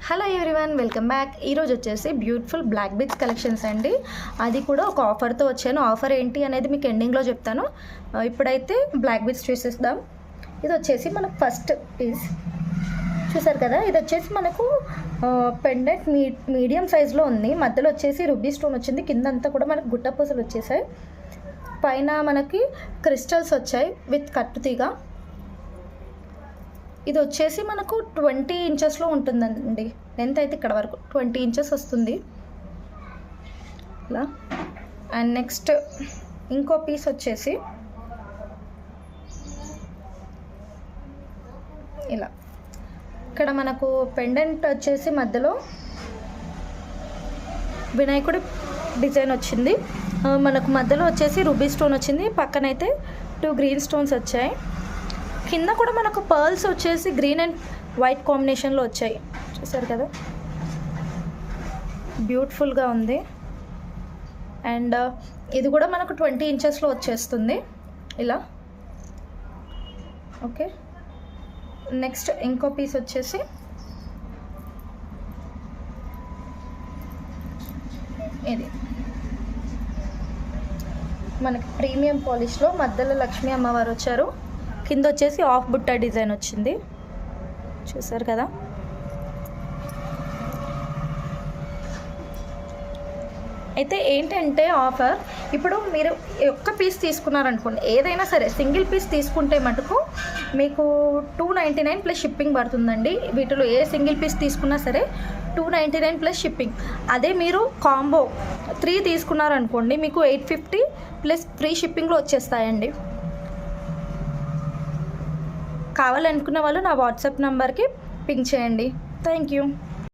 Hello everyone, welcome back. ఈరోజు వచ్చేసి beautiful black beads collections అండి. అది కూడా ఒక ఆఫర్తో వచ్చాను. ఆఫర్ ఏంటి అనేది మీకు ఎండింగ్లో చెప్తాను. ఇప్పుడైతే బ్లాక్ బీడ్స్ చూసేద్దాం. ఇది వచ్చేసి మనకు ఫస్ట్ పీస్ చూసారు కదా. ఇది వచ్చేసి మనకు పెండెంట్ మీడియం సైజులో ఉంది. మధ్యలో వచ్చేసి రుబీ స్టోన్ వచ్చింది. కింద అంతా కూడా మనకు గుట్ట పూసలు వచ్చేసాయి. పైన మనకి క్రిస్టల్స్ వచ్చాయి విత్ కట్టుతీగ. ఇది వచ్చేసి మనకు 20 ఇంచెస్లో ఉంటుందండి. లెంత్ అయితే ఇక్కడ వరకు 20 ఇంచెస్ వస్తుంది ఇలా. అండ్ నెక్స్ట్ ఇంకో పీస్ వచ్చేసి ఇలా. ఇక్కడ మనకు పెండెంట్ వచ్చేసి మధ్యలో వినాయకుడి డిజైన్ వచ్చింది. మనకు మధ్యలో వచ్చేసి రూబీ స్టోన్ వచ్చింది. పక్కనైతే 2 గ్రీన్ స్టోన్స్ వచ్చాయి. కింద కూడా మనకు పర్ల్స్ వచ్చేసి గ్రీన్ అండ్ వైట్ కాంబినేషన్లో వచ్చాయి. చూసారు కదా, బ్యూటిఫుల్గా ఉంది. అండ్ ఇది కూడా మనకు 20 ఇంచెస్లో వచ్చేస్తుంది ఇలా. ఓకే, నెక్స్ట్ ఇంకో పీస్ వచ్చేసి ఇది మనకి ప్రీమియం పాలిష్లో మధ్యలో లక్ష్మీ అమ్మవారు వచ్చారు. కింద వచ్చేసి ఆఫ్ బుట్ట డిజైన్ వచ్చింది. చూసారు కదా. అయితే ఏంటంటే ఆఫర్, ఇప్పుడు మీరు ఒక్క పీస్ తీసుకున్నారనుకోండి, ఏదైనా సరే సింగిల్ పీస్ తీసుకుంటే మటుకు మీకు 299 ప్లస్ షిప్పింగ్ పడుతుందండి. వీటిలో ఏ సింగిల్ పీస్ తీసుకున్నా సరే 299 ప్లస్ షిప్పింగ్. అదే మీరు కాంబో 3 తీసుకున్నారనుకోండి, మీకు 850 ప్లస్ ఫ్రీ షిప్పింగ్లో వచ్చేస్తాయండి. కావాలనుకున్న వాళ్ళు నా వాట్సాప్ నెంబర్కి పింక్ చేయండి. Thank you.